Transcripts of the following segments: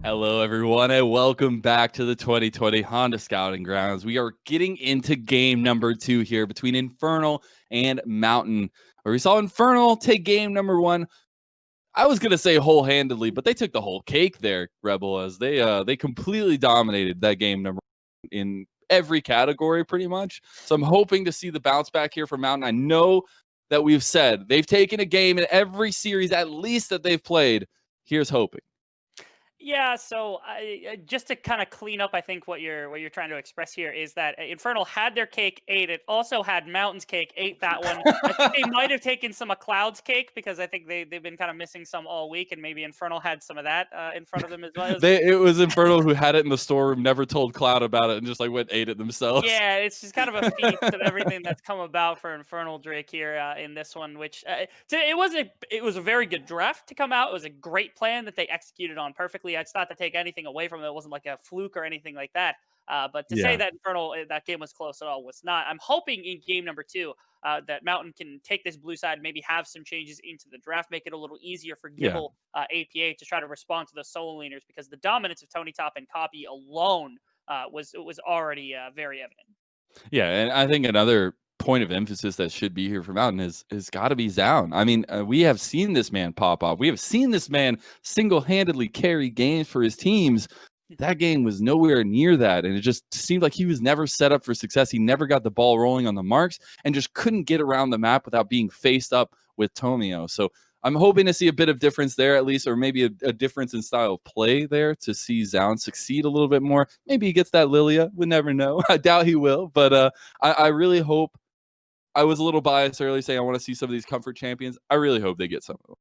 Hello, everyone, and welcome back to the 2020 Honda Scouting Grounds. We are getting into game number 2 here between Infernal and Mountain, where we saw Infernal take game number 1. I was gonna say whole-handedly, but they took the whole cake there, Rebel, as they completely dominated that game number 1 in every category, pretty much. So I'm hoping to see the bounce back here from Mountain. I know that we've said they've taken a game in every series, at least that they've played. Here's hoping. Yeah, so just to kind of clean up, I think what you're trying to express here is that Infernal had their cake, ate it, also had Mountain's cake, ate that one. I think they might have taken some of Cloud's cake because I think they've been kind of missing some all week, and maybe Infernal had some of that in front of them as well. It was Infernal who had it in the storeroom, never told Cloud about it, and just like went ate it themselves. Yeah, it's just kind of a feast of everything that's come about for Infernal Drake here in this one. Which it was a very good draft to come out. It was a great plan that they executed on perfectly. It's not to take anything away from it. It wasn't like a fluke or anything like that. But to say Yeah, that Infernal that game was close at all was not. I'm hoping in game number 2 that Mountain can take this blue side, maybe have some changes into the draft, make it a little easier for yeah, Gibble APA to try to respond to the solo leaners because the dominance of Tony Top and Copy alone was already very evident. yeah, and I think another point of emphasis that should be here for Mountain is gotta be Zound. I mean, we have seen this man pop off. We have seen this man single-handedly carry games for his teams. That game was nowhere near that, and it just seemed like he was never set up for success. He never got the ball rolling on the marks and just couldn't get around the map without being faced up with Tomio. So I'm hoping to see a bit of difference there at least, or maybe a difference in style of play there to see Zound succeed a little bit more. Maybe he gets that Lilia. We never know. I doubt he will, but I really hope. I was a little biased early saying I want to see some of these comfort champions. I really hope they get some of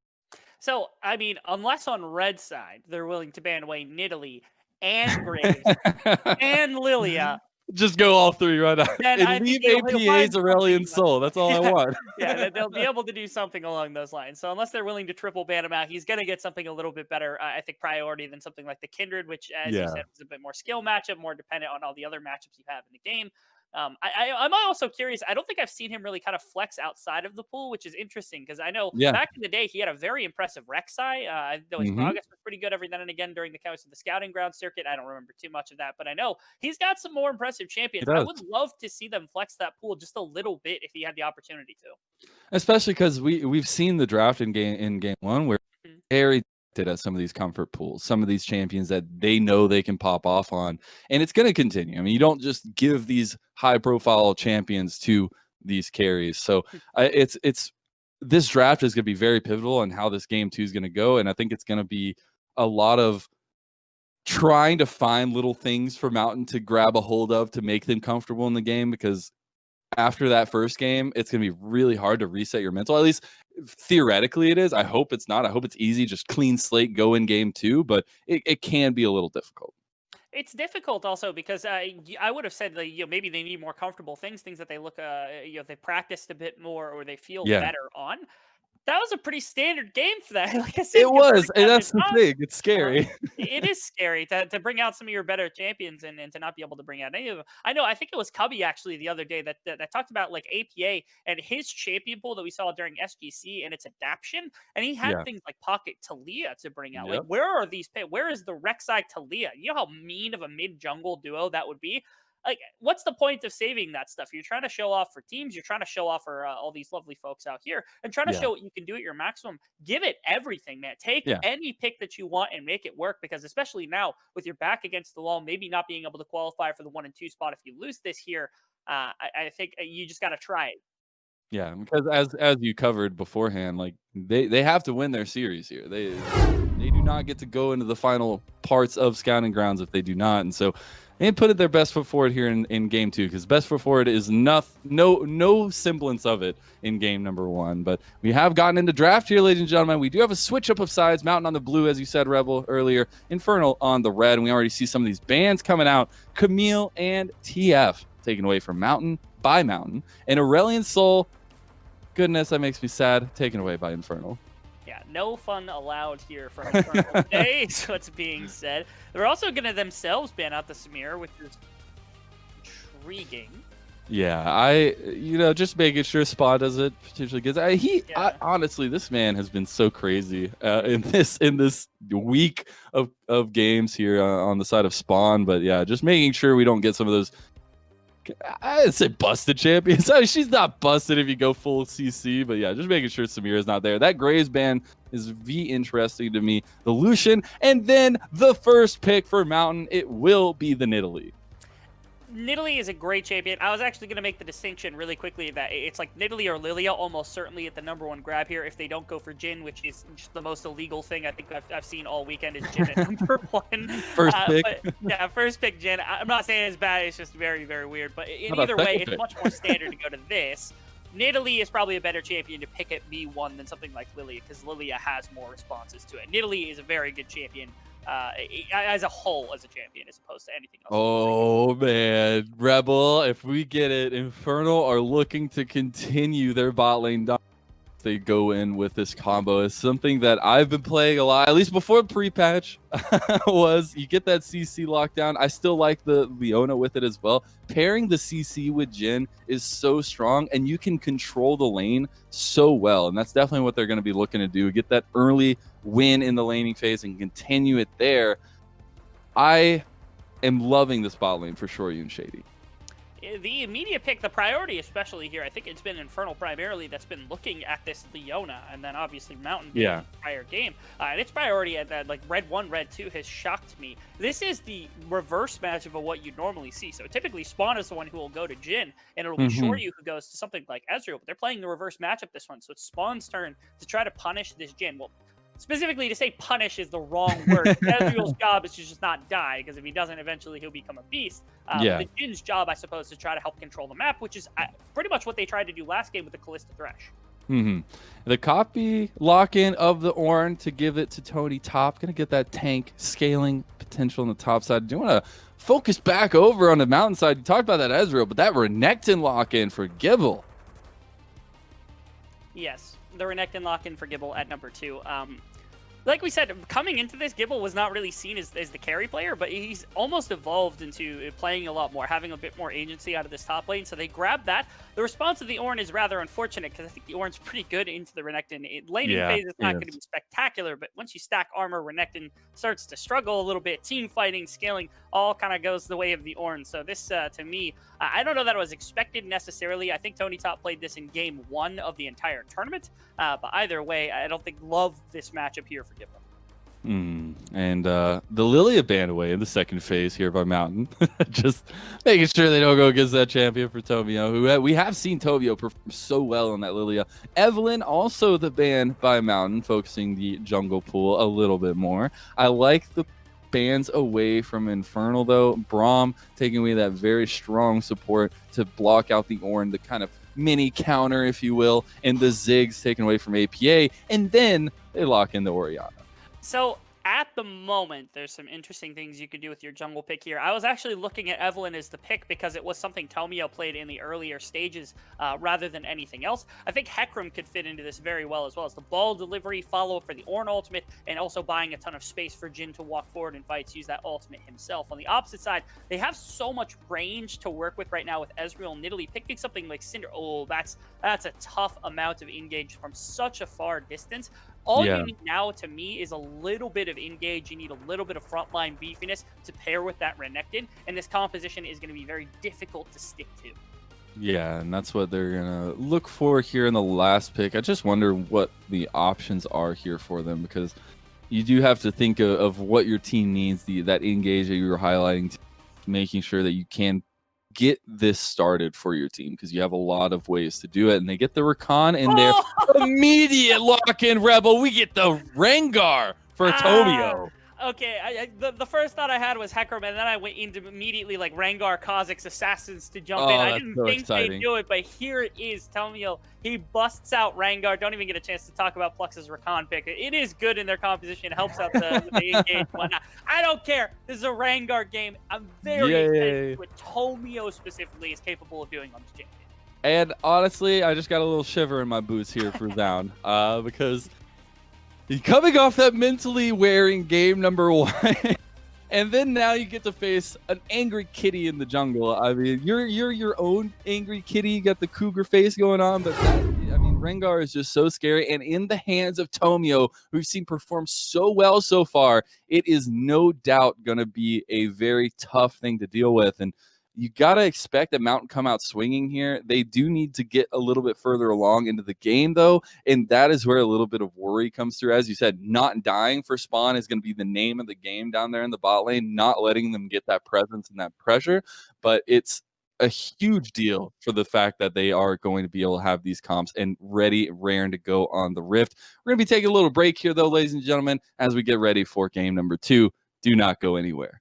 So, I mean, unless on red side they're willing to ban away Nidalee and Graves them. and Lilia, Just go all 3 right now then and I think leave he'll find APA's something Aurelion Soul. eventually. That's all I want. Yeah, they'll be able to do something along those lines. So unless they're willing to triple ban him out, he's going to get something a little bit better, I think, priority than something like the Kindred, which, as you Yeah. said, was a bit more skill matchup, more dependent on all the other matchups you have in the game. I'm also curious. I don't think I've seen him really kind of flex outside of the pool, which is interesting because I know Yeah. back in the day he had a very impressive Rek'Sai. I know his Mhm. progress was pretty good every now and again during the course of the scouting ground circuit. I don't remember too much of that, but I know he's got some more impressive He champions. I does. would love to see them flex that pool just a little bit if he had the opportunity to. Especially because we've seen the draft in game 1 where Mhm. very good at some of these comfort pools, some of these champions that they know they can pop off on, and it's gonna continue. I mean, you don't just give these high profile champions to these carries. So, it's this draft is gonna be very pivotal on how this game 2 is gonna go, and I think it's gonna be a lot of trying to find little things for Mountain to grab a hold of to make them comfortable in the game because after that first game, it's gonna be really hard to reset your mental. At least theoretically it is. I hope it's not. I hope it's easy, just clean slate, go in game 2, but it can be a little difficult. It's difficult also because I would have said that maybe they need more comfortable things, things that they look they practiced a bit more or they feel Yeah. better on. That was a pretty standard game for that. Like I said, It compared was, to and Captain that's the Todd, thing. It's uh, scary. it is scary to bring out some of your better champions and to not be able to bring out any of them. I know. I think it was Cubby actually the other day that talked about like APA and his champion pool that we saw during SGC and its adaption, and he had Yeah. things like Pocket Talia to bring out. Like, Yep. where are these? Where is the Rek'Sai Talia? You know how mean of a mid jungle duo that would be. Like, what's the point of saving that stuff? You're trying to show off for teams. You're trying to show off for all these lovely folks out here, and trying to Yeah. show what you can do at your maximum. Give it everything, man. Take Yeah. any pick that you want and make it work. Because especially now, with your back against the wall, maybe not being able to qualify for the 1 and 2 spot if you lose this here, I think you just got to try it. Yeah, because as you covered beforehand, like they have to win their series here. They do not get to go into the final parts of scouting grounds if they do not, and so they put their best foot forward here in game 2 because best foot forward is no semblance of it in game number 1. But we have gotten into draft here, ladies and gentlemen. We do have a switch up of sides: Mountain on the blue, as you said, Rebel earlier, Infernal on the red, and we already see some of these bands coming out: Camille and TF taken away from Mountain by Mountain, and Aurelion Soul. Goodness, that makes me sad. Taken away by Infernal. Yeah, no fun allowed here from Infernal today, is what's being said. They're also going to themselves ban out the Samir, which is intriguing. Yeah, just making sure Spa doesn't potentially get. Yeah. Honestly, this man has been so crazy in this week of games here on the side of Spawn. But yeah, just making sure we don't get some of those. I'd say busted champions. I mean, she's not busted if you go full CC, but yeah, just making sure Samira's not there. That Graves ban is interesting to me. The Lucian, and then the first pick for Mountain, it will be the Nidalee. Nidalee is a great champion. I was actually going to make the distinction really quickly that it's like Nidalee or Lilia almost certainly at the #1 grab here if they don't go for Jhin, which is just the most illegal thing I think I've seen all weekend is Jhin at #1. First pick. But yeah, first pick Jhin. I'm not saying it's bad. It's just very, very weird. But in How about either way, second it's pick? much more standard to go to this. Nidalee is probably a better champion to pick at B1 than something like Lilia because Lilia has more responses to it. Nidalee is a very good champion as a whole as a champion as opposed to anything else. Oh man, Rebel, if we get it, Infernal are looking to continue their bot lane dominance. They go in with this combo is something that I've been playing a lot, at least before pre-patch, was you get that CC lockdown. I still like the Leona with it as well. Pairing the CC with Jhin is so strong, and you can control the lane so well, and that's definitely what they're going to be looking to do. Get that early win in the laning phase and continue it there. I am loving this bot lane for sure, Yoon Shady. The immediate pick, the priority especially here, I think it's been Infernal primarily that's been looking at this Leona, and then obviously Mountain being the prior game. And its priority at that, like Red 1, Red 2 has shocked me. This is the reverse matchup of what you'd normally see. So typically Spawn is the one who will go to Jhin, and it'll be Shoryu who goes to something like Ezreal, but they're playing the reverse matchup this one. So it's Spawn's turn to try to punish this Jhin. Well, specifically to say punish is the wrong word. Ezreal's job is to just not die, because if he doesn't, eventually he'll become a beast. The Jin's job, I suppose, is to try to help control the map, which is pretty much what they tried to do last game with the Kalista Thresh. The copy lock-in of the Ornn to give it to Tony top. Gonna get that tank scaling potential on the top side. Do you want to focus back over on the mountain side? You talked about that Ezreal, but that Renekton lock-in for Gibble. Yes, the Renekton lock-in for Gibble at #2. Like we said, coming into this, Gibble was not really seen as the carry player, but he's almost evolved into playing a lot more, having a bit more agency out of this top lane. So they grabbed that. The response of the Ornn is rather unfortunate because I think the Ornn's pretty good into the Renekton. Laning phase is not going to be spectacular, but once you stack armor, Renekton starts to struggle a little bit. Team fighting, scaling, all kind of goes the way of the Ornn. So this, to me, I don't know that it was expected necessarily. I think Tony Top played this in game 1 of the entire tournament. But either way, I don't think love this matchup here for Gibble. And the Lilia ban away in the second phase here by Mountain. Just making sure they don't go against that champion for Tomio, who we have seen Tomio perform so well on that Lilia. Evelyn also the ban by Mountain, focusing the jungle pool a little bit more. I like the bans away from Infernal, though. Braum taking away that very strong support to block out the Ornn, the kind of mini counter, if you will, and the Ziggs taken away from APA, and then they lock in the Orianna. So at the moment, there's some interesting things you could do with your jungle pick here. I was actually looking at Evelyn as the pick because it was something Tomio played in the earlier stages rather than anything else. I think Hecarim could fit into this very well as the ball delivery, follow-up for the Ornn ultimate, and also buying a ton of space for Jhin to walk forward in fights, use that ultimate himself. On the opposite side, they have so much range to work with right now with Ezreal and Nidalee. Picking something like Cinder, that's a tough amount of engage from such a far distance. All you need now, to me, is a little bit of engage. You need a little bit of frontline beefiness to pair with that Renekton, and this composition is going to be very difficult to stick to. Yeah, and that's what they're going to look for here in the last pick. I just wonder what the options are here for them, because you do have to think of what your team needs, that engage that you were highlighting, making sure that you can get this started for your team, because you have a lot of ways to do it. And they get the Rakan in there. Immediate lock-in Rebel. We get the Rengar for Tomio. Okay, the first thought I had was Hecarim, and then I went into immediately like Rengar, Kha'Zix, Assassins to jump in. I didn't think they'd do it, but here it is. Tomio, he busts out Rengar. Don't even get a chance to talk about Plux's Rakan pick. It is good in their composition. It helps out the engage and whatnot. I don't care. This is a Rengar game. I'm very excited what Tomio specifically is capable of doing on this champion. And honestly, I just got a little shiver in my boots here for Zound, because he's coming off that mentally wearing game number 1. And then now you get to face an angry kitty in the jungle. I mean, you're your own angry kitty. You got the cougar face going on, but that, I mean, Rengar is just so scary. And in the hands of Tomio, who we've seen perform so well so far, it is no doubt going to be a very tough thing to deal with. And you got to expect that Mountain come out swinging here. They do need to get a little bit further along into the game, though, and that is where a little bit of worry comes through. As you said, not dying for Spawn is going to be the name of the game down there in the bot lane, not letting them get that presence and that pressure, but it's a huge deal for the fact that they are going to be able to have these comps and ready, raring to go on the Rift. We're going to be taking a little break here, though, ladies and gentlemen, as we get ready for game number 2. Do not go anywhere.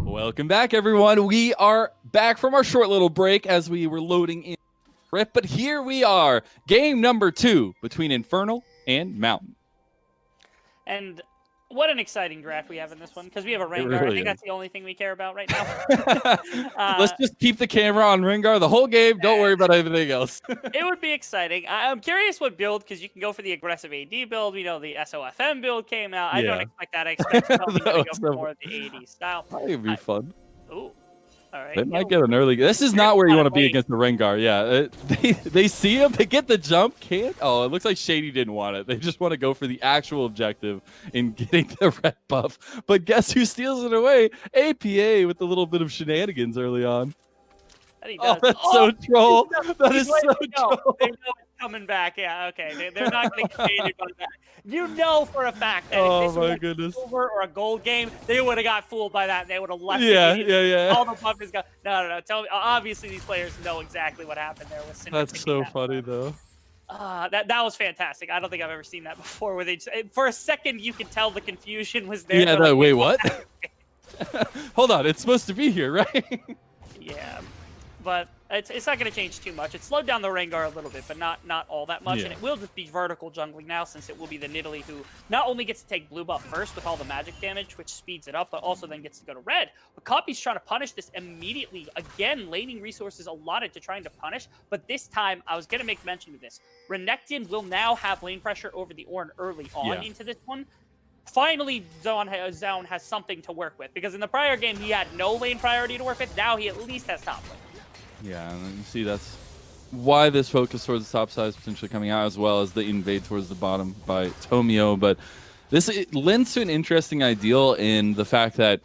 Welcome back, everyone. We are back from our short little break as we were loading in Rift, but here we are, game number 2 between Infernal and Mountain. And what an exciting draft we have in this one, because we have a Rengar. Really I think is. that's the only thing we care about right now. Let's just keep the camera on Rengar the whole game. Don't worry about anything else. It would be exciting. I'm curious what build, because you can go for the aggressive AD build. We know the SOFM build came out. I don't Yeah. expect that. I expect something to go was for a- more of the AD style. That would be fun. Ooh. All right. They might get an early. This is not where you want to be against the Rengar. Yeah, they see him. They get the jump. Can't. Oh, it looks like Shady didn't want it. They just want to go for the actual objective in getting the red buff. But guess who steals it away? APA with a little bit of shenanigans early on. And he Oh, does. that's so troll. That is so troll. They know it's coming back. Yeah, okay. They're not going to get baited by that. You know for a fact that Oh if this my was goodness. a silver or a gold game, they would have got fooled by that. And they would have left. Yeah, it. yeah. All the buff is gone. No. Tell me. Obviously, these players know exactly what happened there with Cinder. That's so funny though. That was fantastic. I don't think I've ever seen that before. Where they just, for a second you could tell the confusion was there. Yeah. They're like, Wait, what? Hold on. It's supposed to be here, right? Yeah, but it's not going to change too much. It slowed down the Rengar a little bit, but not all that much. Yeah. And it will just be vertical jungling now, since it will be the Nidalee who not only gets to take blue buff first with all the magic damage, which speeds it up, but also then gets to go to red. But Copy's trying to punish this immediately. Again, laning resources allotted to trying to punish, but this time I was going to make mention of this. Renekton will now have lane pressure over the Ornn early on into this one. Finally, Zaun has something to work with, because in the prior game he had no lane priority to work with. Now he at least has top lane. Yeah, and you see that's why this focus towards the top side is potentially coming out, as well as the invade towards the bottom by Tomio. But this lends to an interesting ideal in the fact that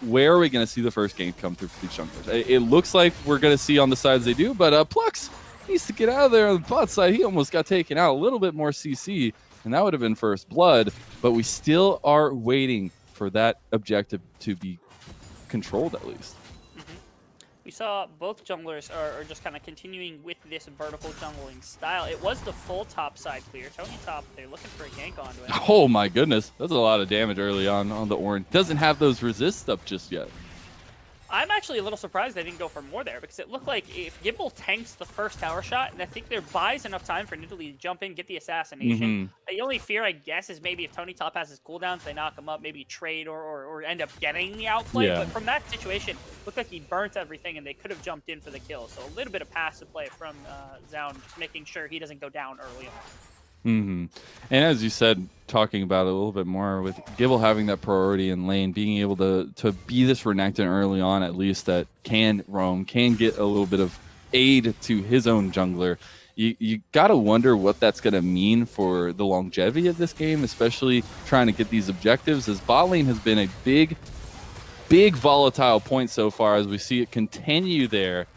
where are we going to see the first gank come through for these junglers? It looks like we're going to see on the sides they do, but Plux needs to get out of there on the bot side. He almost got taken out. A little bit more CC, and that would have been first blood, but we still are waiting for that objective to be controlled at least. We saw both junglers are just kind of continuing with this vertical jungling style. It was the full top side clear. Tony top, they're looking for a gank onto it. Oh my goodness, that's a lot of damage early on the Ornn. Doesn't have those resists up just yet. I'm actually a little surprised they didn't go for more there, because it looked like if Gimbal tanks the first tower shot, and I think there buys enough time for Nidalee to jump in, get the assassination. The only fear, I guess, is maybe if Tony Top has his cooldowns, they knock him up, maybe trade or end up getting the outplay. Yeah. But from that situation, looked like he burnt everything, and they could have jumped in for the kill. So a little bit of passive play from Zaun, just making sure he doesn't go down early on. And as you said, talking about it a little bit more, with Gimbal having that priority in lane, being able to be this Renekton early on, at least, that can roam, can get a little bit of aid to his own jungler. You got to wonder what that's going to mean for the longevity of this game, especially trying to get these objectives, as bot lane has been a big big volatile point so far as we see it continue there.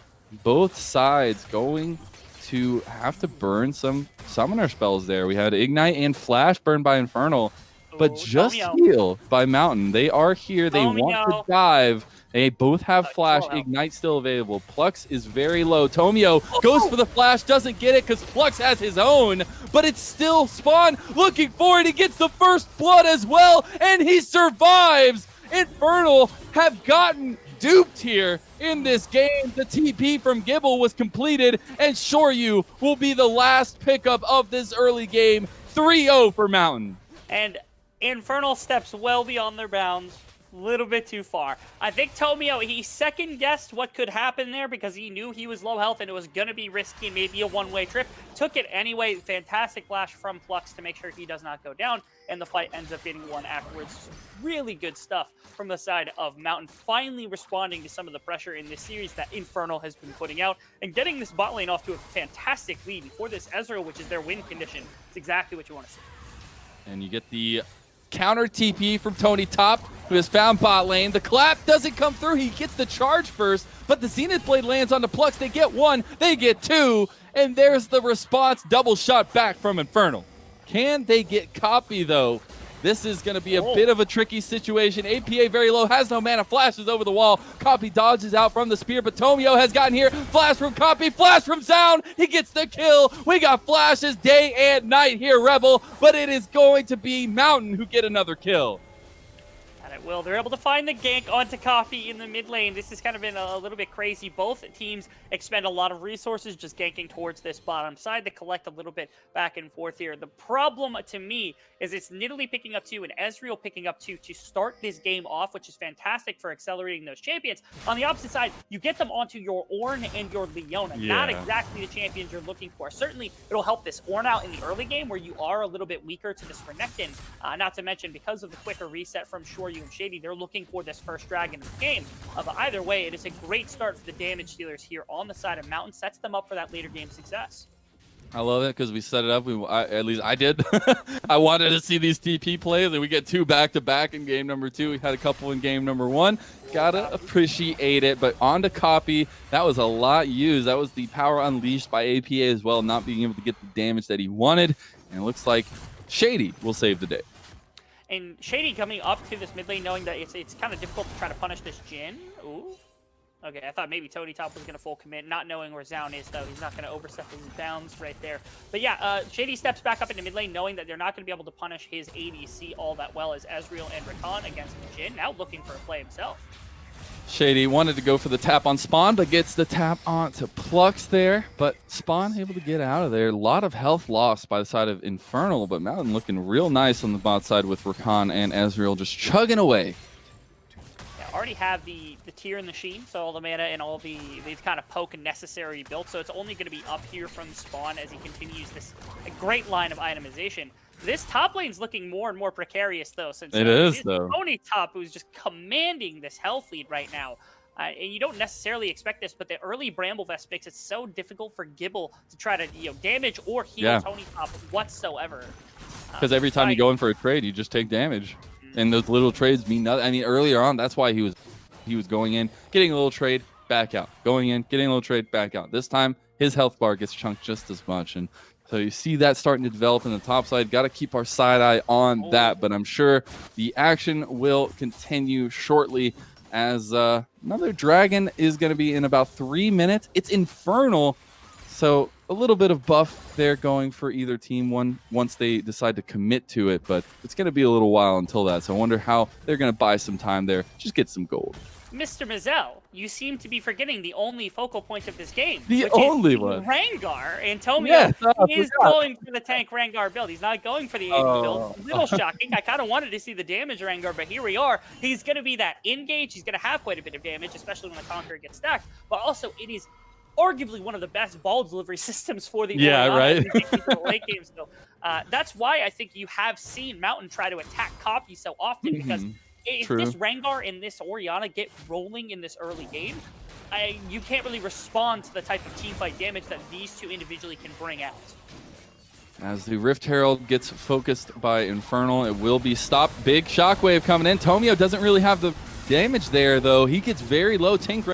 Both sides going to have to burn some summoner spells there. We had Ignite and Flash burned by Infernal, but just heal by Mountain. They are here. They want to dive. They both have Flash. Ignite still available. Plux is very low. Tomio goes for the Flash, doesn't get it because Plux has his own, but it's still Spawn looking for it. He gets the first blood as well, and he survives. Infernal have gotten duped here in this game. The TP from Gibble was completed, and Shoryu will be the last pickup of this early game. 3-0 for Mountain. And Infernal steps well beyond their bounds. A little bit too far. I think Tomio, he second-guessed what could happen there because he knew he was low health and it was going to be risky, maybe a one-way trip. Took it anyway. Fantastic flash from Plux to make sure he does not go down, and the fight ends up getting won afterwards. Really good stuff from the side of Mountain, finally responding to some of the pressure in this series that Infernal has been putting out and getting this bot lane off to a fantastic lead. And for this Ezreal, which is their win condition, it's exactly what you want to see. And you get the counter TP from Tony Top, who has found bot lane. The clap doesn't come through. He gets the charge first, but the Zenith Blade lands on the Plux. They get one, they get two, and there's the response. Double shot back from Infernal. Can they get copy, though? This is going to be a bit of a tricky situation. APA very low, has no mana, flashes over the wall. Copy dodges out from the spear, but Tomio has gotten here. Flash from Copy, flash from Sound. He gets the kill. We got flashes day and night here, Rebel, but it is going to be Mountain who get another kill. And it will. They're able to find the gank onto Copy in the mid lane. This has kind of been a little bit crazy. Both teams expend a lot of resources just ganking towards this bottom side to collect a little bit back and forth here. The problem to me is it's Nidalee picking up 2 and Ezreal picking up 2 to start this game off, which is fantastic for accelerating those champions. On the opposite side, you get them onto your Ornn and your Leona. Yeah. Not exactly the champions you're looking for. Certainly, it'll help this Ornn out in the early game where you are a little bit weaker to this Renekton. Not to mention, because of the quicker reset from Shoryu and Shady, they're looking for this first dragon of the game. But either way, it is a great start for the damage dealers here on the side of Mountain. Sets them up for that later game success. I love it because we set it up. At least I did. I wanted to see these TP plays, and we get 2 back-to-back in game number 2. We had a couple in game number 1. Gotta appreciate it. But on to Copy, that was a lot used. That was the power unleashed by APA as well, not being able to get the damage that he wanted. And it looks like Shady will save the day. And Shady coming up to this mid lane knowing that it's kind of difficult to try to punish this Jhin. Ooh. Okay, I thought maybe Tony Top was going to full commit, not knowing where Zaun is, though. He's not going to overstep his bounds right there. But yeah, Shady steps back up into mid lane, knowing that they're not going to be able to punish his ADC all that well as Ezreal and Rakan against Jhin, now looking for a play himself. Shady wanted to go for the tap on Spawn, but gets the tap onto Plux there. But Spawn able to get out of there. A lot of health lost by the side of Infernal, but Mountain looking real nice on the bot side with Rakan and Ezreal just chugging away. Already have the tier in the Sheen, so all the mana and all the kind of poke and necessary built, so it's only going to be up here from Spawn as he continues this great line of itemization. This top lane's looking more and more precarious, though, since it is though. Tony Top, who's just commanding this health lead right now. And you don't necessarily expect this, but the early Bramble Vest makes it so difficult for Gibble to try to damage or heal Tony Top whatsoever. Because every time you go in for a trade, you just take damage. And those little trades mean nothing. I mean, earlier on, that's why he was going in, getting a little trade, back out. Going in, getting a little trade, back out. This time, his health bar gets chunked just as much. And so you see that starting to develop in the top side. Got to keep our side eye on that. But I'm sure the action will continue shortly as another dragon is going to be in about 3 minutes. It's Infernal. So a little bit of buff there going for either team once they decide to commit to it, but it's going to be a little while until that. So I wonder how they're going to buy some time there, just get some gold. Mr. Mazel, you seem to be forgetting the only focal point of this game. The only one. Rengar. And Tomio is going for the tank Rengar build. He's not going for the AD build. A little shocking. I kind of wanted to see the damage Rengar, but here we are. He's going to be that engage. He's going to have quite a bit of damage, especially when the Conqueror gets stacked. But also, it is arguably one of the best ball delivery systems for the late game. So that's why I think you have seen Mountain try to attack Copy so often, because if this Rengar and this Orianna get rolling in this early game, you can't really respond to the type of teamfight damage that these two individually can bring out. As the Rift Herald gets focused by Infernal, it will be stopped. Big shockwave coming in. Tomio doesn't really have the damage there, though. He gets very low. Tank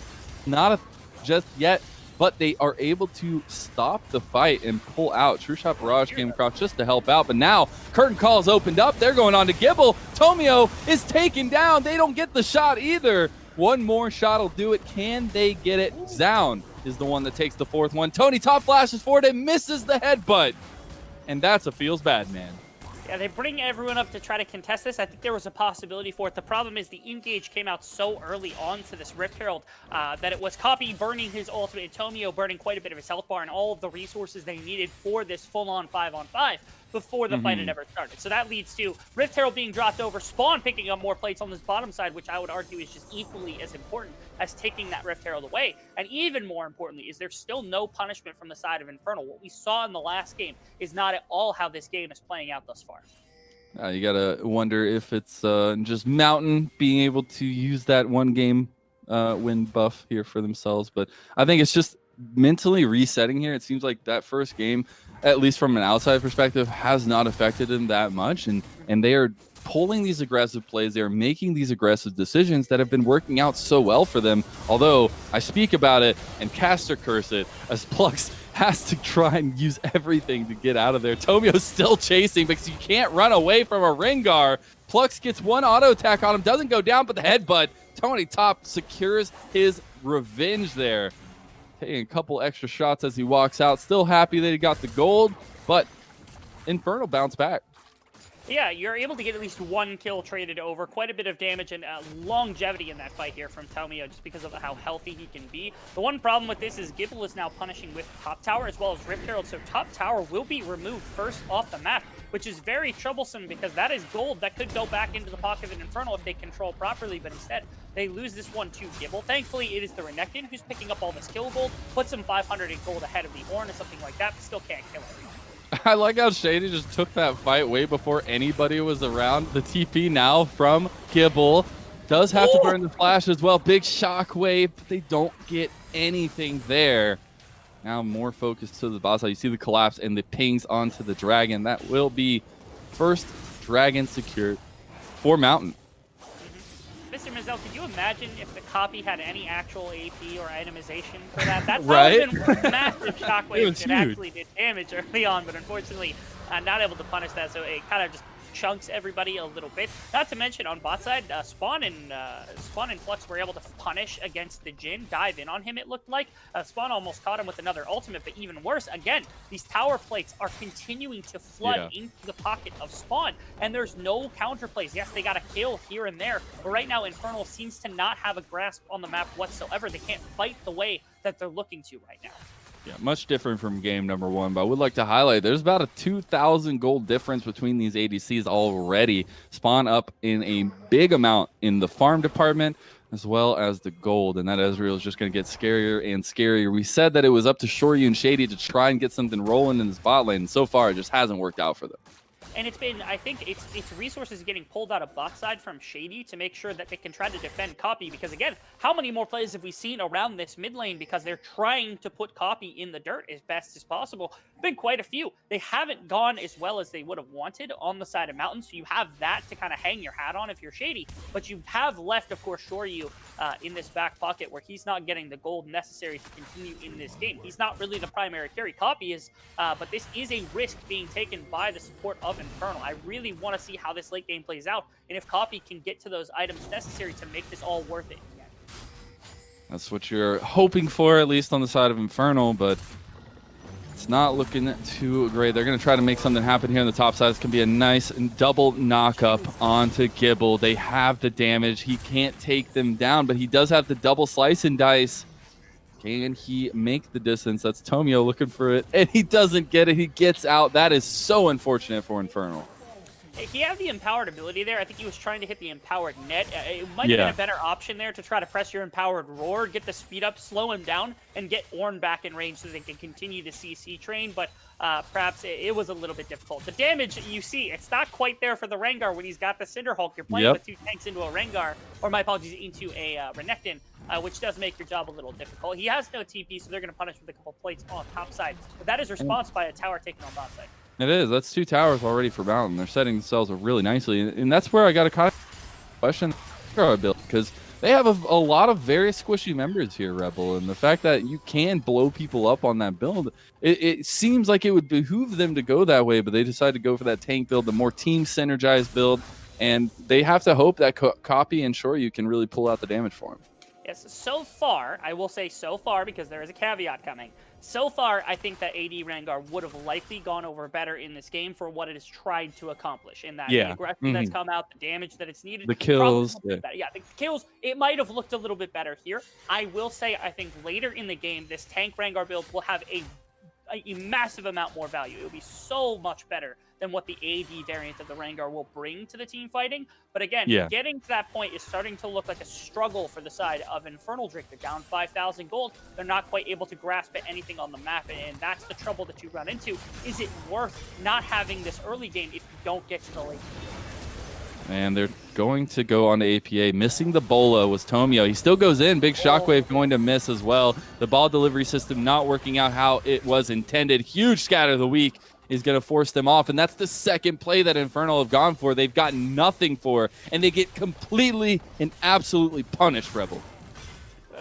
not a just yet, but they are able to stop the fight and pull out. True Shot Barrage came across just to help out, but now Curtain Call's opened up. They're going on to Gibble. Tomio is taken down. They don't get the shot either. One more shot will do it. Can they get it? Zound is the one that takes the fourth one. Tony top flashes forward and misses the headbutt. And that's a feels bad, man. Yeah, they bring everyone up to try to contest this. I think there was a possibility for it. The problem is the engage came out so early on to this Rift Herald that it was Copy burning his ultimate and Tomio burning quite a bit of his health bar and all of the resources they needed for this full-on 5-on-5 before the fight had ever started. So that leads to Rift Herald being dropped over, Spawn picking up more plates on this bottom side, which I would argue is just equally as important as taking that Rift Herald away. And even more importantly, is there's still no punishment from the side of Infernal. What we saw in the last game is not at all how this game is playing out thus far. You gotta wonder if it's just Mountain being able to use that one game win buff here for themselves. But I think it's just mentally resetting here. It seems like that first game, at least from an outside perspective, has not affected them that much. And they are pulling these aggressive plays. They are making these aggressive decisions that have been working out so well for them. Although I speak about it and caster curse it as Plux has to try and use everything to get out of there. Tomio's still chasing because you can't run away from a Rengar. Plux gets one auto attack on him, doesn't go down, but the headbutt. Tony Top secures his revenge there. Taking a couple extra shots as he walks out. Still happy that he got the gold, but Infernal bounced back. Yeah, you're able to get at least one kill traded over. Quite a bit of damage and longevity in that fight here from Tomio just because of how healthy he can be. The one problem with this is Gibble is now punishing with top tower as well as Rift Herald, so top tower will be removed first off the map, which is very troublesome because that is gold that could go back into the pocket of an Infernal if they control properly, but instead they lose this one to Gibble. Thankfully, it is the Renekton who's picking up all this kill gold, puts him 500 in gold ahead of the Ornn or something like that, but still can't kill everyone. I like how Shady just took that fight way before anybody was around. The TP now from Gibble does have to burn the flash as well. Big shockwave, but they don't get anything there. Now more focus to the boss side. You see the collapse and the pings onto the dragon. That will be first dragon secured for Mountain. Mr. Mizzell, could you imagine if the copy had any actual AP or itemization for that? That right? would have been massive shockwave that actually did damage early on, but unfortunately not able to punish that, so it kind of just chunks everybody a little bit. Not to mention on bot side, Spawn and Flux were able to punish against the Jhin, dive in on him it looked like. Spawn almost caught him with another ultimate, but even worse, again, these tower plates are continuing to flood into the pocket of Spawn, and there's no counter plays. Yes, they got a kill here and there, but right now Infernal seems to not have a grasp on the map whatsoever. They can't fight the way that they're looking to right now. Yeah, much different from game number one, but I would like to highlight there's about a 2,000 gold difference between these ADCs already. Spawn up in a big amount in the farm department as well as the gold, and that Ezreal is just going to get scarier and scarier. We said that it was up to Shoryu and Shady to try and get something rolling in this bot lane, and so far it just hasn't worked out for them. And it's been, I think, it's resources getting pulled out of bot side from Shady to make sure that they can try to defend Copy. Because again, how many more plays have we seen around this mid lane because they're trying to put Copy in the dirt as best as possible? Been quite a few. They haven't gone as well as they would have wanted on the side of Mountain, so you have that to kind of hang your hat on if you're Shady. But you have left, of course, Shoryu in this back pocket where he's not getting the gold necessary to continue in this game. He's not really the primary carry. Copy is, but this is a risk being taken by the support of Infernal. I really want to see how this late game plays out, and if Copy can get to those items necessary to make this all worth it. That's what you're hoping for, at least on the side of Infernal, but it's not looking too great. They're going to try to make something happen here on the top side. This can be a nice double knock-up onto Gibble. They have the damage. He can't take them down, but he does have the double slice and dice. Can he make the distance? That's Tomio looking for it, and he doesn't get it. He gets out. That is so unfortunate for Infernal. He had the empowered ability there. I think he was trying to hit the empowered net. It might have been a better option there to try to press your empowered roar, get the speed up, slow him down, and get Ornn back in range so they can continue the CC train, but perhaps it was a little bit difficult. The damage, you see, it's not quite there for the Rengar when he's got the Cinder Hulk. You're playing with two tanks into a Rengar, or my apologies, into a Renekton, which does make your job a little difficult. He has no TP, so they're going to punish with a couple plates on top side, but that is response by a tower taken on bot side. It is. That's 2 towers already for Mountain. They're setting themselves up really nicely. And that's where I got a kind of question because they have a lot of very squishy members here, Rebel, and the fact that you can blow people up on that build, it seems like it would behoove them to go that way, but they decided to go for that tank build, the more team synergized build, and they have to hope that Copy and Shoryu can really pull out the damage for them. Yes, so far, I will say so far because there is a caveat coming. So far, I think that AD Rengar would have likely gone over better in this game for what it has tried to accomplish. In that the aggression that's come out, the damage that it's needed, the kills, the kills. It might have looked a little bit better here. I will say, I think later in the game, this tank Rengar build will have a massive amount more value. It will be so much better than what the AD variant of the Rengar will bring to the team fighting. But again, getting to that point is starting to look like a struggle for the side of Infernal Drake. They're down 5,000 gold. They're not quite able to grasp at anything on the map, and that's the trouble that you run into. Is it worth not having this early game if you don't get to the late game? And they're going to go on to APA. Missing the Bola was Tomio. He still goes in. Big Shockwave going to miss as well. The ball delivery system not working out how it was intended. Huge scatter of the week is going to force them off. And that's the second play that Infernal have gone for. They've got nothing for. And they get completely and absolutely punished, Rebel.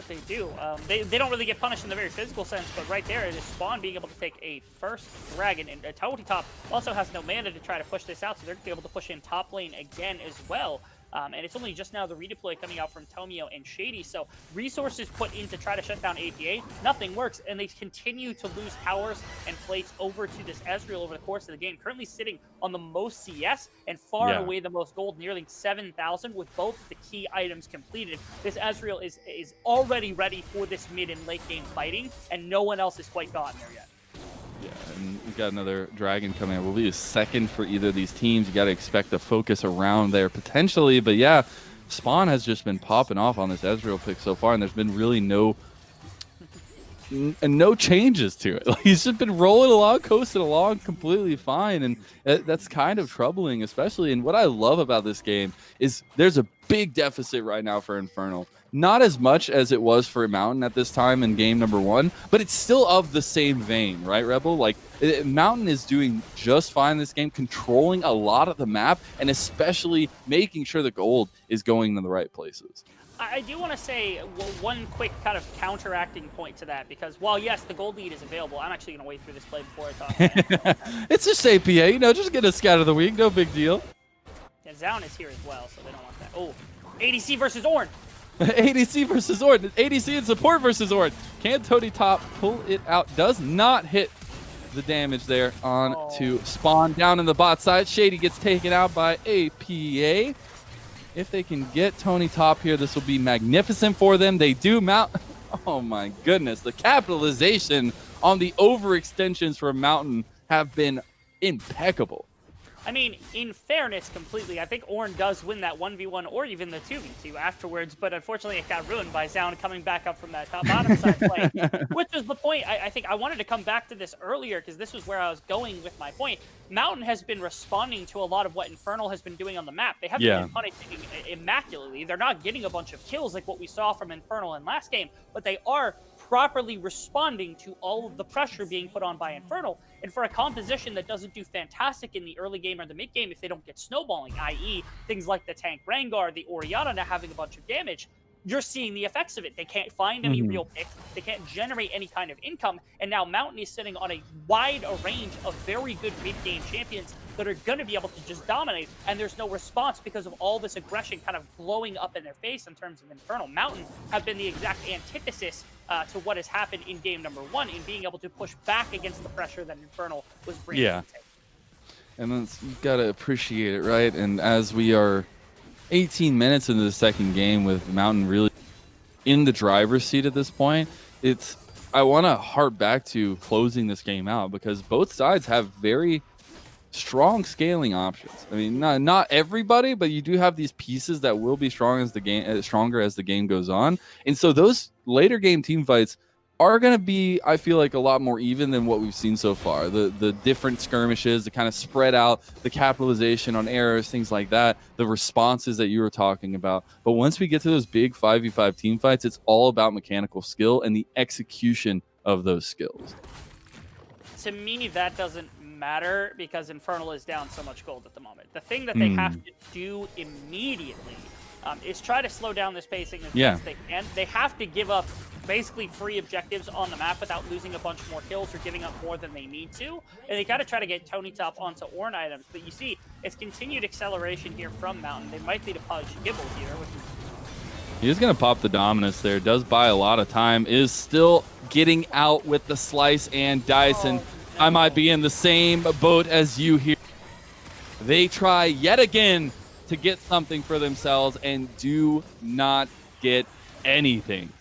They do. They don't really get punished in the very physical sense, but right there it is Spawn being able to take a first dragon, and Tony Top also has no mana to try to push this out, so they're going to be able to push in top lane again as well. And it's only just now the redeploy coming out from Tomio and Shady, so resources put in to try to shut down APA, nothing works, and they continue to lose towers and plates over to this Ezreal over the course of the game, currently sitting on the most CS and far and away the most gold, nearly 7,000 with both of the key items completed. This Ezreal is already ready for this mid and late game fighting, and no one else has quite gotten there yet. Yeah, and we got another dragon coming up. Will be a second for either of these teams. You got to expect a focus around there potentially. But yeah, Spawn has just been popping off on this Ezreal pick so far, and there's been really no changes to it. Like, he's just been rolling along, coasting along completely fine, and that's kind of troubling, especially. And what I love about this game is there's a big deficit right now for Infernal. Not as much as it was for Mountain at this time in game number 1, but it's still of the same vein, right, Rebel? Like, Mountain is doing just fine in this game, controlling a lot of the map, and especially making sure the gold is going in the right places. I do want to say one quick kind of counteracting point to that, because while, yes, the gold lead is available, I'm actually going to wait through this play before I talk. It's just APA, you know, just get a scout of the week, no big deal. Yeah, Zaun is here as well, so they don't want that. Oh, ADC versus Ornn. ADC versus Ornn. ADC and support versus Ornn. Can Tony Top pull it out? Does not hit the damage there on to Spawn down in the bot side. Shady gets taken out by APA. If they can get Tony Top here, this will be magnificent for them. They do mount. Oh my goodness. The capitalization on the overextensions for Mountain have been impeccable. I mean, in fairness completely, I think Ornn does win that 1v1 or even the 2v2 afterwards, but unfortunately it got ruined by Zaun coming back up from that top bottom side play, which was the point. I think I wanted to come back to this earlier because this was where I was going with my point. Mountain has been responding to a lot of what Infernal has been doing on the map. They haven't been punishing immaculately. They're not getting a bunch of kills like what we saw from Infernal in last game, but they are properly responding to all of the pressure being put on by Infernal. And for a composition that doesn't do fantastic in the early game or the mid game if they don't get snowballing, i.e. things like the tank Rengar, the Orianna now having a bunch of damage, you're seeing the effects of it. They can't find any real picks. They can't generate any kind of income. And now Mountain is sitting on a wide range of very good mid-game champions that are going to be able to just dominate. And there's no response because of all this aggression kind of blowing up in their face in terms of Infernal. Mountain have been the exact antithesis to what has happened in game number 1 in being able to push back against the pressure that Infernal was bringing to the table. And then you've got to appreciate it, right? And as we are 18 minutes into the second game with Mountain really in the driver's seat at this point, I want to harp back to closing this game out because both sides have very strong scaling options. I mean, not everybody, but you do have these pieces that will be strong as the game stronger as the game goes on. And so those later game team fights are going to be, I feel like, a lot more even than what we've seen so far. The different skirmishes, the kind of spread out, the capitalization on errors, things like that, the responses that you were talking about. But once we get to those big 5v5 team fights, it's all about mechanical skill and the execution of those skills. To me, that doesn't matter because Infernal is down so much gold at the moment. The thing that they have to do immediately is try to slow down this pacing as Yeah. best they can. They have to give up basically free objectives on the map without losing a bunch more kills or giving up more than they need to. And they got to try to get Tony Top onto Ornn items. But you see, it's continued acceleration here from Mountain. They might need to punish Gibble here, which is... He's going to pop the Dominus there. Does buy a lot of time. Is still getting out with the slice and dice. And I might be in the same boat as you here. They try yet again to get something for themselves and do not get anything.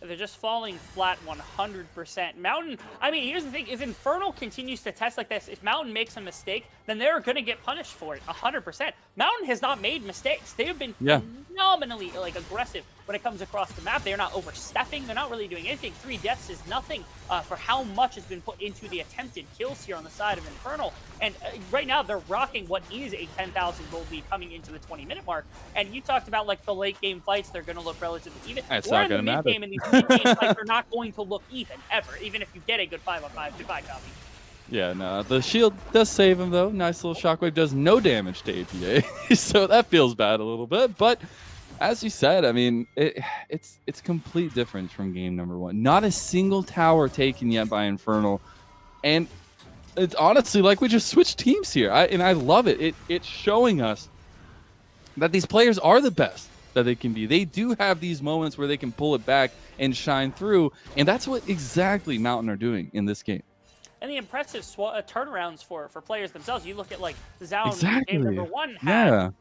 They're just falling flat 100%. Mountain, I mean, here's the thing. If Infernal continues to test like this, if Mountain makes a mistake, then they're going to get punished for it 100%. Mountain has not made mistakes. They have been phenomenally aggressive when it comes across the map. They're not overstepping. They're not really doing anything. 3 deaths is nothing for how much has been put into the attempted kills here on the side of Infernal. And right now, they're rocking what is a 10,000 gold lead coming into the 20-minute mark. And you talked about like the late game fights, they're going to look relatively even. That's or not in the going to matter. mid game, and these mid game fights are not going to look even ever, even if you get a good 5-on-5 goodbye copy. Yeah, no, the shield does save him though. Nice little shockwave, does no damage to APA, so that feels bad a little bit. But as you said, I mean, it's complete difference from game number 1. Not a single tower taken yet by Infernal, and it's honestly like we just switched teams here. I love it. It's showing us that these players are the best that they can be. They do have these moments where they can pull it back and shine through, and that's what exactly Mountain are doing in this game. And the impressive turnarounds for players themselves. You look at like Zaun, game number 1 had.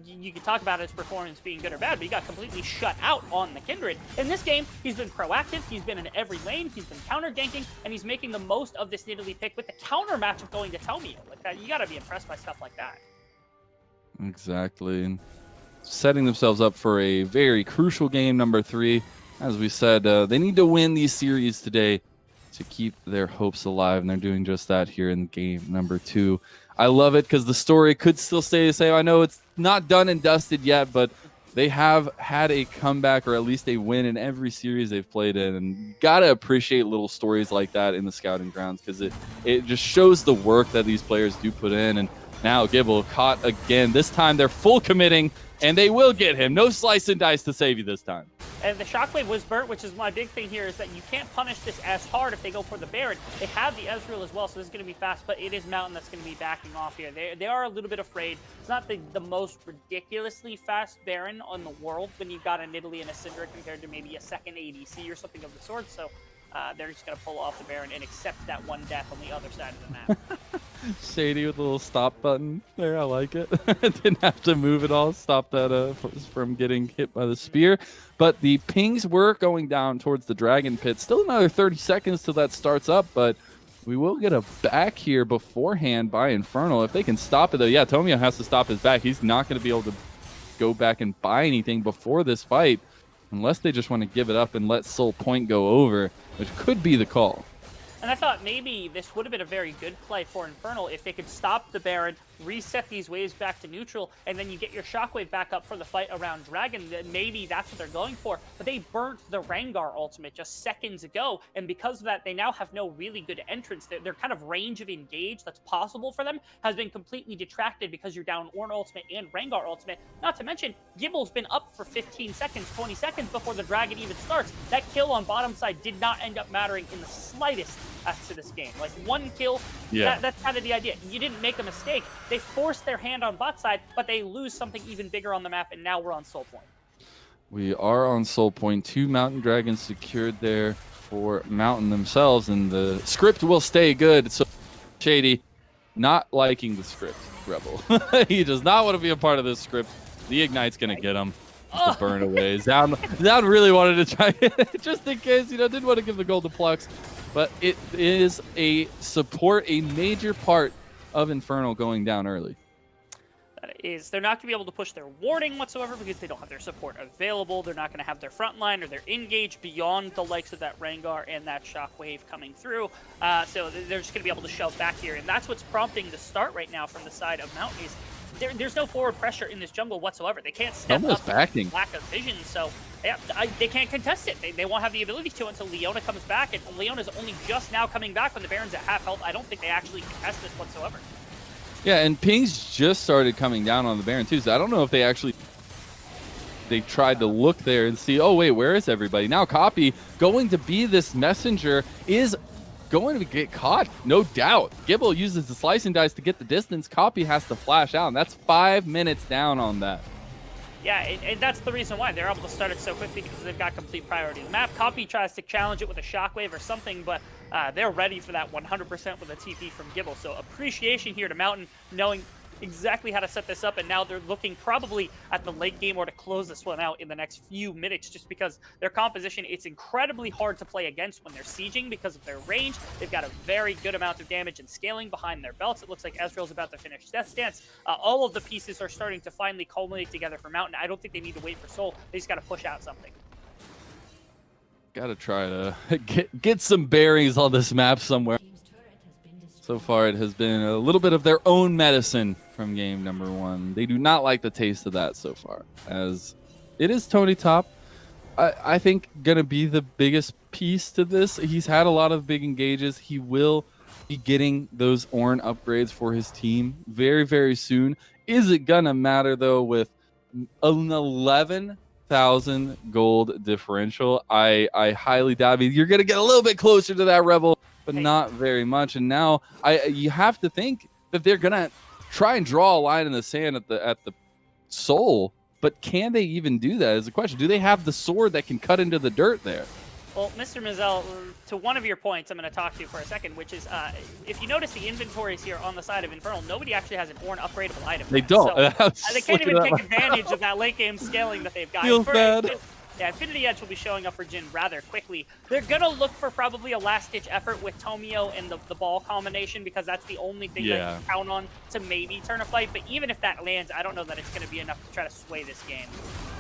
You can talk about his performance being good or bad, but he got completely shut out on the Kindred. In this game, he's been proactive. He's been in every lane. He's been counter ganking, and he's making the most of this Nidalee pick with the counter matchup going to Tomio. Like that, you got to be impressed by stuff like that. Exactly. And setting themselves up for a very crucial game number 3. As we said, they need to win these series today to keep their hopes alive, and they're doing just that here in game number 2. I love it because the story could still stay the same. I know it's not done and dusted yet, but they have had a comeback or at least a win in every series they've played in, and gotta appreciate little stories like that in the scouting grounds because it just shows the work that these players do put in. And now Gibble caught again. This time they're full committing, and they will get him. No slice and dice to save you this time. And the Shockwave was burnt, which is my big thing here, is that you can't punish this as hard if they go for the Baron. They have the Ezreal as well, so this is going to be fast, but it is Mountain that's going to be backing off here. They are a little bit afraid. It's not the most ridiculously fast Baron on the world when you've got a Nidalee and a Syndra compared to maybe a second ADC or something of the sort, so they're just going to pull off the Baron and accept that one death on the other side of the map. Shady with a little stop button there. I like it. Didn't have to move at all. Stop that from getting hit by the spear. But the pings were going down towards the Dragon Pit. Still another 30 seconds till that starts up, but we will get a back here beforehand by Infernal. If they can stop it, though, yeah, Tomio has to stop his back. He's not going to be able to go back and buy anything before this fight unless they just want to give it up and let Soul Point go over, which could be the call. And I thought maybe this would have been a very good play for Infernal if they could stop the Baron, reset these waves back to neutral, and then you get your Shockwave back up for the fight around Dragon. Maybe that's what they're going for. But they burnt the Rengar ultimate just seconds ago, and because of that, they now have no really good entrance. Their kind of range of engage that's possible for them has been completely detracted because you're down Ornn ultimate and Rengar ultimate. Not to mention, Gibble's been up for 15 seconds, 20 seconds before the Dragon even starts. That kill on bottom side did not end up mattering in the slightest as to this game. Like one kill, that's kind of the idea. You didn't make a mistake. They forced their hand on bot side, but they lose something even bigger on the map, and now we're on Soul Point. We are on Soul Point. 2 Mountain Dragons secured there for Mountain themselves, and the script will stay good. So Shady, not liking the script, Rebel. He does not want to be a part of this script. The Ignite's going to get him. To burn away. Zaun really wanted to try it, just in case, didn't want to give the gold to Plux. But it is a major part of Infernal going down early. That is, they're not going to be able to push their warding whatsoever because they don't have their support available. They're not going to have their front line or their engage beyond the likes of that Rengar and that Shockwave coming through. So they're just going to be able to shove back here. And that's what's prompting the start right now from the side of Mountain is there's no forward pressure in this jungle whatsoever. They can't step up backing. Lack of vision, so they can't contest it. They won't have the ability to until Leona comes back, and Leona's only just now coming back when the Baron's at half health. I don't think they actually contest this whatsoever. Yeah, and pings just started coming down on the Baron too, so I don't know if they actually they tried to look there and see, oh, wait, where is everybody? Now Copy going to be this messenger is going to get caught, no doubt. Gibble uses the slicing dice to get the distance. Copy has to flash out, and that's 5 minutes down on that. Yeah, and that's the reason why they're able to start it so quickly, because they've got complete priority of the map. Copy tries to challenge it with a shockwave or something, but they're ready for that 100% with a TP from Gibble. So appreciation here to Mountain, knowing exactly how to set this up, and now they're looking probably at the late game or to close this one out in the next few minutes, just because their composition, it's incredibly hard to play against when they're sieging because of their range. They've got a very good amount of damage and scaling behind their belts. It looks like Ezreal's about to finish Death Stance. All of the pieces are starting to finally culminate together for Mountain. I don't think they need to wait for Soul. They just got to push out something. Got to try to get some bearings on this map somewhere. So far, it has been a little bit of their own medicine from game number 1. They do not like the taste of that so far, as it is Tony Top. I think going to be the biggest piece to this. He's had a lot of big engages. He will be getting those Ornn upgrades for his team very, very soon. Is it going to matter, though, with an 11,000 gold differential? I highly doubt it. You're going to get a little bit closer to that Rebel, but not very much. And now you have to think that they're gonna try and draw a line in the sand at the Soul, but can they even do that is the question. Do they have the sword that can cut into the dirt there? Well, Mr. Mizell, to one of your points I'm going to talk to for a second, which is if you notice the inventories here on the side of Infernal, nobody actually has an Ornn upgradable item. They don't. So, they can't even take advantage of that late game scaling that they've got. Feels bad. Yeah, Infinity Edge will be showing up for Jhin rather quickly. They're going to look for probably a last-ditch effort with Tomio and the ball combination, because that's the only thing that you can count on to maybe turn a fight. But even if that lands, I don't know that it's going to be enough to try to sway this game.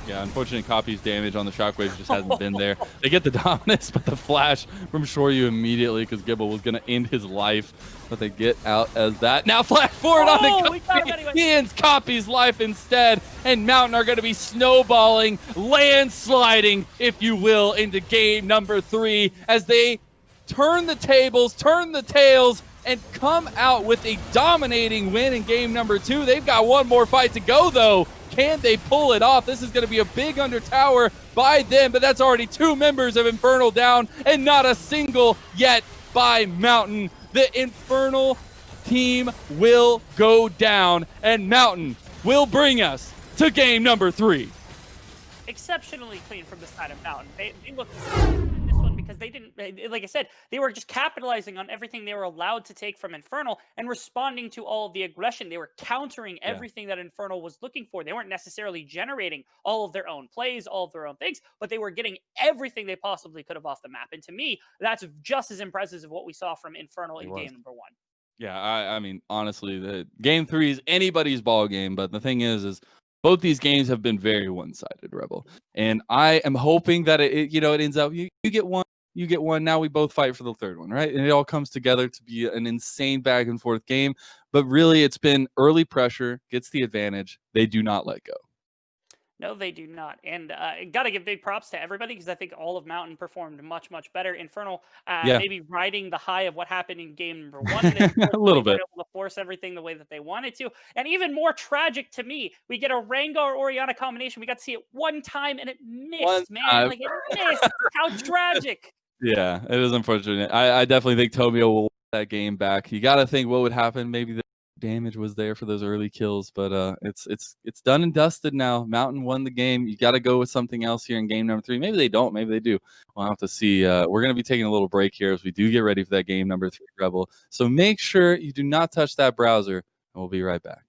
Yeah, unfortunately, Copy's damage on the shockwave just hasn't been there. They get the dominance, but the flash from Shoryu immediately, because Gibble was going to end his life. But they get out as that. Now flash forward on the Copy. Anyway. He ends Copy's life instead. And Mountain are going to be snowballing, landsliding, if you will, into game number 3 as they turn the tables, turn the tails, and come out with a dominating win in game number 2. They've got one more fight to go, though. Can they pull it off? This is going to be a big under tower by them, but that's already 2 members of Infernal down, and not a single yet by Mountain. The Infernal team will go down, and Mountain will bring us to game number 3. Exceptionally clean from the side of Mountain. They look in this one because they didn't, like I said, they were just capitalizing on everything they were allowed to take from Infernal and responding to all of the aggression. They were countering everything that Infernal was looking for. They weren't necessarily generating all of their own plays, all of their own things, but they were getting everything they possibly could have off the map. And to me, that's just as impressive as what we saw from Infernal in game number 1. Yeah, I mean, honestly, the game 3 is anybody's ball game, but the thing is both these games have been very one-sided, Rebel. And I am hoping that it ends up, you get one, you get one. Now we both fight for the third one, right? And it all comes together to be an insane back and forth game. But really, it's been early pressure, gets the advantage. They do not let go. No, they do not. And got to give big props to everybody, because I think all of Mountain performed much, much better. Infernal maybe riding the high of what happened in game number 1. A little bit. Able to force everything the way that they wanted to. And even more tragic to me, we get a Rengar-Orianna combination. We got to see it one time, and it missed, man. Like, it missed. How tragic. Yeah, it is unfortunate. I definitely think Tomio will win that game back. You got to think what would happen. Maybe the damage was there for those early kills, but it's done and dusted now. Mountain won the game. You got to go with something else here in game number 3. Maybe they don't. Maybe they do. We'll have to see. We're going to be taking a little break here as we do get ready for that game number 3, Rebel. So make sure you do not touch that browser, and we'll be right back.